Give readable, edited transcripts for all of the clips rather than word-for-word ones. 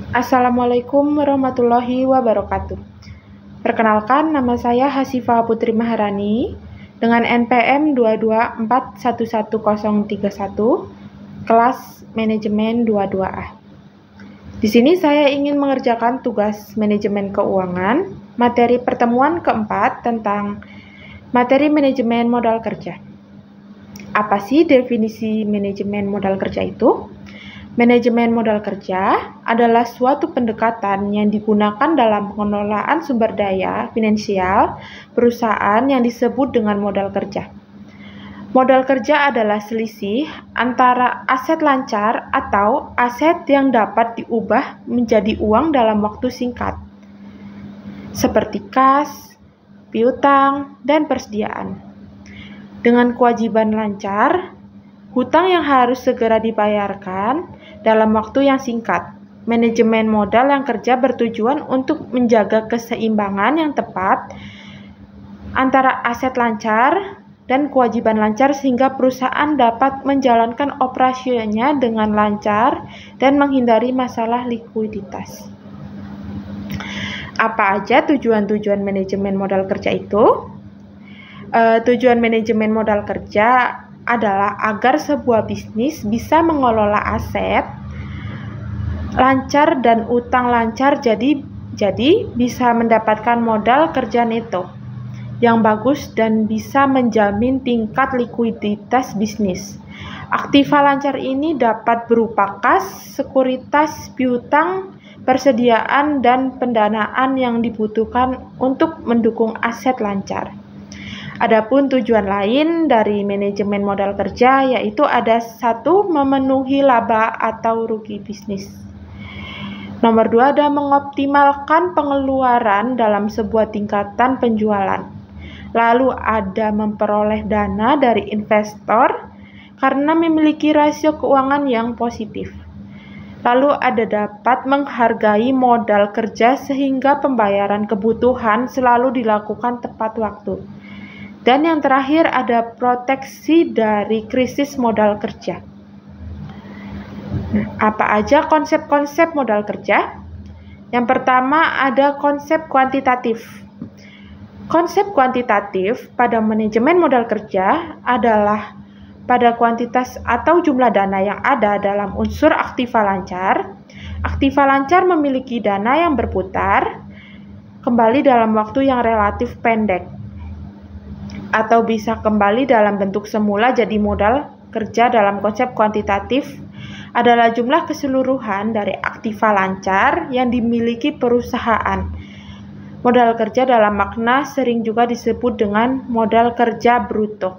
Assalamualaikum warahmatullahi wabarakatuh. Perkenalkan, nama saya Hasifah Putri Maharani dengan NPM 224111031, kelas manajemen 22A. Di sini saya ingin mengerjakan tugas manajemen keuangan, materi pertemuan keempat tentang materi manajemen modal kerja. Apa sih definisi manajemen modal kerja itu? Manajemen modal kerja adalah suatu pendekatan yang digunakan dalam pengelolaan sumber daya finansial perusahaan yang disebut dengan modal kerja. Modal kerja adalah selisih antara aset lancar atau aset yang dapat diubah menjadi uang dalam waktu singkat, seperti kas, piutang, dan persediaan. Dengan kewajiban lancar, hutang yang harus segera dibayarkan dalam waktu yang singkat. Manajemen modal yang kerja bertujuan untuk menjaga keseimbangan yang tepat antara aset lancar dan kewajiban lancar sehingga perusahaan dapat menjalankan operasinya dengan lancar dan menghindari masalah likuiditas. Apa aja tujuan-tujuan manajemen modal kerja itu? Tujuan manajemen modal kerja adalah agar sebuah bisnis bisa mengelola aset lancar dan utang lancar, jadi bisa mendapatkan modal kerja neto yang bagus dan bisa menjamin tingkat likuiditas bisnis. Aktiva lancar ini dapat berupa kas, sekuritas, piutang, persediaan, dan pendanaan yang dibutuhkan untuk mendukung aset lancar. Adapun tujuan lain dari manajemen modal kerja yaitu ada 1. Memenuhi laba atau rugi bisnis. Nomor 2 ada mengoptimalkan pengeluaran dalam sebuah tingkatan penjualan. Lalu ada memperoleh dana dari investor karena memiliki rasio keuangan yang positif. Lalu ada dapat menghargai modal kerja sehingga pembayaran kebutuhan selalu dilakukan tepat waktu. Dan yang terakhir ada proteksi dari krisis modal kerja. Apa aja konsep-konsep modal kerja? Yang pertama ada konsep kuantitatif. Konsep kuantitatif pada manajemen modal kerja adalah pada kuantitas atau jumlah dana yang ada dalam unsur aktiva lancar. Aktiva lancar memiliki dana yang berputar kembali dalam waktu yang relatif pendek, atau bisa kembali dalam bentuk semula jadi modal kerja. Dalam konsep kuantitatif adalah jumlah keseluruhan dari aktiva lancar yang dimiliki perusahaan. Modal kerja dalam makna sering juga disebut dengan modal kerja bruto.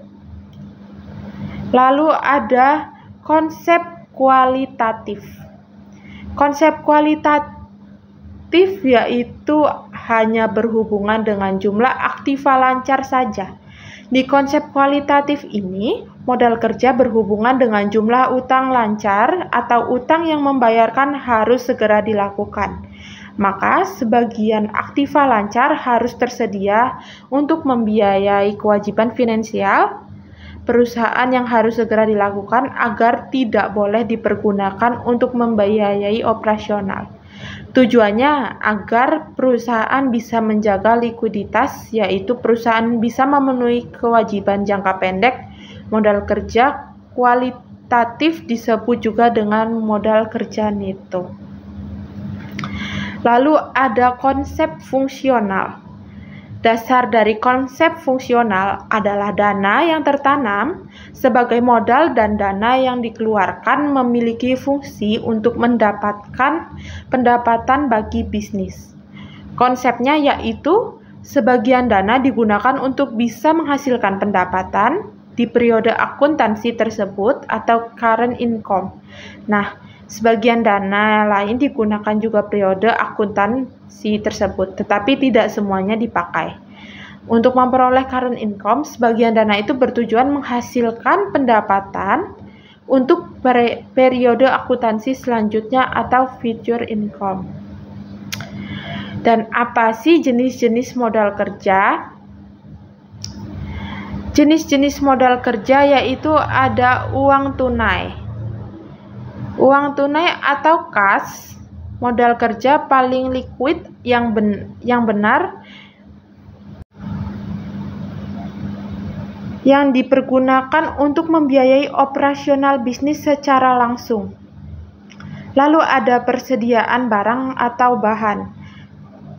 Lalu ada konsep kualitatif. Konsep kualitatif yaitu hanya berhubungan dengan jumlah aktiva lancar saja. Di konsep kualitatif ini, modal kerja berhubungan dengan jumlah utang lancar atau utang yang membayarkan harus segera dilakukan. Maka, sebagian aktiva lancar harus tersedia untuk membiayai kewajiban finansial perusahaan yang harus segera dilakukan agar tidak boleh dipergunakan untuk membiayai operasional. Tujuannya agar perusahaan bisa menjaga likuiditas, yaitu perusahaan bisa memenuhi kewajiban jangka pendek. Modal kerja kualitatif disebut juga dengan modal kerja neto. Lalu ada konsep fungsional. Dasar dari konsep fungsional adalah dana yang tertanam sebagai modal dan dana yang dikeluarkan memiliki fungsi untuk mendapatkan pendapatan bagi bisnis. Konsepnya yaitu sebagian dana digunakan untuk bisa menghasilkan pendapatan di periode akuntansi tersebut atau current income. Nah, sebagian dana lain digunakan juga periode akuntansi tersebut, tetapi tidak semuanya dipakai. Untuk memperoleh current income, sebagian dana itu bertujuan menghasilkan pendapatan untuk periode akuntansi selanjutnya atau future income. Dan apa sih jenis-jenis modal kerja? Jenis-jenis modal kerja yaitu ada uang tunai. Uang tunai atau kas modal kerja paling liquid yang benar yang dipergunakan untuk membiayai operasional bisnis secara langsung. Lalu ada persediaan barang atau bahan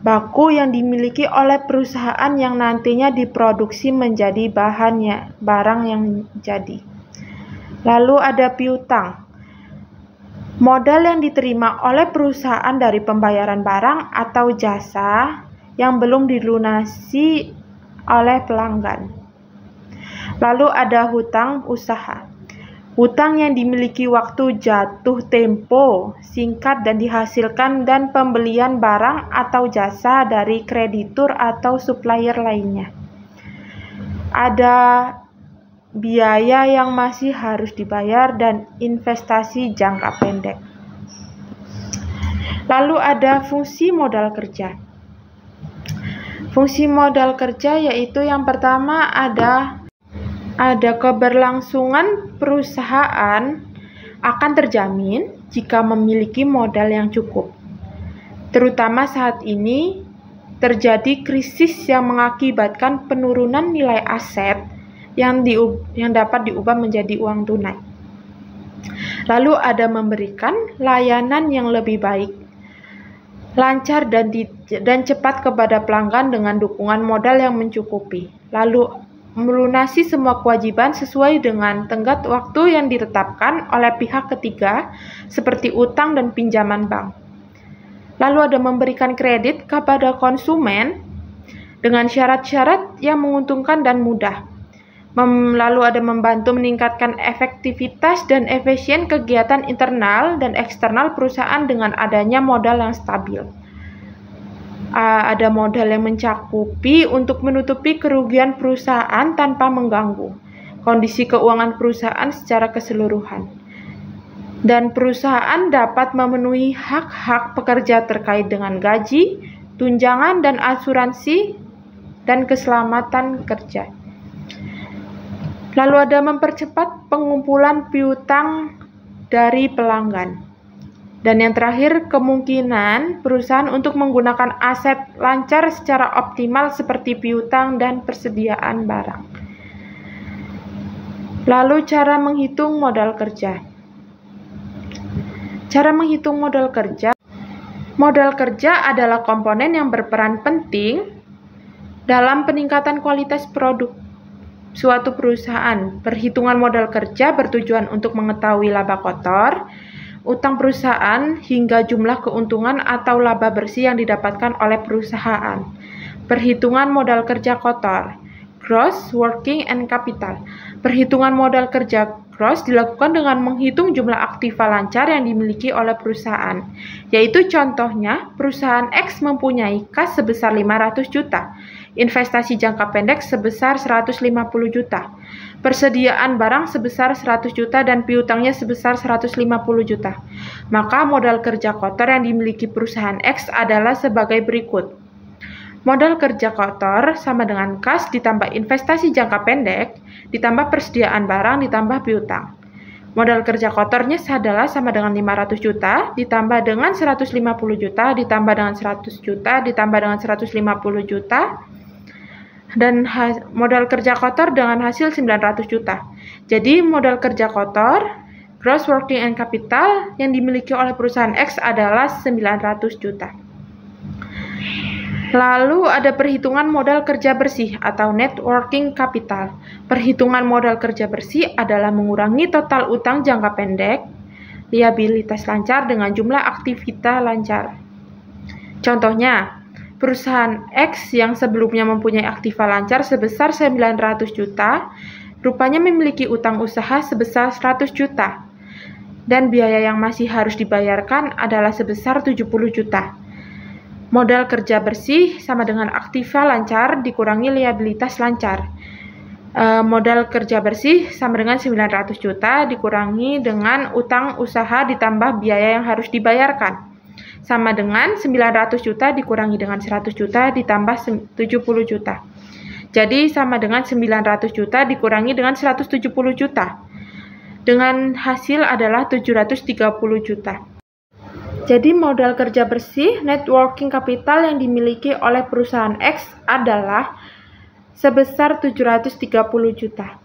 baku yang dimiliki oleh perusahaan yang nantinya diproduksi menjadi barang yang jadi. Lalu ada piutang, modal yang diterima oleh perusahaan dari pembayaran barang atau jasa yang belum dilunasi oleh pelanggan. Lalu ada hutang usaha, hutang yang dimiliki waktu jatuh tempo singkat dan dihasilkan dan pembelian barang atau jasa dari kreditur atau supplier lainnya. Ada biaya yang masih harus dibayar dan investasi jangka pendek. Lalu ada fungsi modal kerja. Fungsi modal kerja yaitu yang pertama ada keberlangsungan perusahaan akan terjamin jika memiliki modal yang cukup. Terutama saat ini terjadi krisis yang mengakibatkan penurunan nilai aset yang dapat diubah menjadi uang tunai. Lalu ada memberikan layanan yang lebih baik, lancar dan cepat kepada pelanggan dengan dukungan modal yang mencukupi. Lalu melunasi semua kewajiban sesuai dengan tenggat waktu yang ditetapkan oleh pihak ketiga seperti utang dan pinjaman bank. Lalu ada memberikan kredit kepada konsumen dengan syarat-syarat yang menguntungkan dan mudah. Lalu ada membantu meningkatkan efektivitas dan efisien kegiatan internal dan eksternal perusahaan dengan adanya modal yang stabil. Ada modal yang mencakupi untuk menutupi kerugian perusahaan tanpa mengganggu kondisi keuangan perusahaan secara keseluruhan. Dan perusahaan dapat memenuhi hak-hak pekerja terkait dengan gaji, tunjangan, dan asuransi dan keselamatan kerja. Lalu ada mempercepat pengumpulan piutang dari pelanggan. Dan yang terakhir, kemungkinan perusahaan untuk menggunakan aset lancar secara optimal seperti piutang dan persediaan barang. Lalu cara menghitung modal kerja. Cara menghitung modal kerja. Modal kerja adalah komponen yang berperan penting dalam peningkatan kualitas produk suatu perusahaan. Perhitungan modal kerja bertujuan untuk mengetahui laba kotor, utang perusahaan, hingga jumlah keuntungan atau laba bersih yang didapatkan oleh perusahaan. Perhitungan modal kerja kotor, gross working and capital. Perhitungan modal kerja gross dilakukan dengan menghitung jumlah aktiva lancar yang dimiliki oleh perusahaan, yaitu contohnya perusahaan X mempunyai kas sebesar 500 juta, investasi jangka pendek sebesar 150 juta, persediaan barang sebesar 100 juta dan piutangnya sebesar 150 juta. Maka modal kerja kotor yang dimiliki perusahaan X adalah sebagai berikut. Modal kerja kotor sama dengan kas ditambah investasi jangka pendek ditambah persediaan barang ditambah piutang. Modal kerja kotornya adalah sama dengan 500 juta ditambah dengan 150 juta ditambah dengan 100 juta ditambah dengan 150 juta dan modal kerja kotor dengan hasil 900 juta. Jadi modal kerja kotor, gross working and capital yang dimiliki oleh perusahaan X adalah 900 juta. Lalu ada perhitungan modal kerja bersih atau net working capital. Perhitungan modal kerja bersih adalah mengurangi total utang jangka pendek, liabilitas lancar dengan jumlah aktivitas lancar. Contohnya, perusahaan X yang sebelumnya mempunyai aktiva lancar sebesar 900 juta, rupanya memiliki utang usaha sebesar 100 juta, dan biaya yang masih harus dibayarkan adalah sebesar 70 juta. Modal kerja bersih sama dengan aktiva lancar dikurangi liabilitas lancar. Modal kerja bersih sama dengan 900 juta dikurangi dengan utang usaha ditambah biaya yang harus dibayarkan. Sama dengan 900 juta dikurangi dengan 100 juta ditambah 70 juta. Jadi sama dengan 900 juta dikurangi dengan 170 juta. Dengan hasil adalah 730 juta. Jadi modal kerja bersih net working capital yang dimiliki oleh perusahaan X adalah sebesar 730 juta.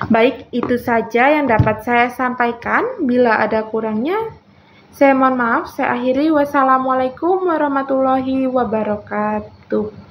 Baik, itu saja yang dapat saya sampaikan. Bila ada kurangnya, saya mohon maaf. Saya akhiri. Wassalamualaikum warahmatullahi wabarakatuh.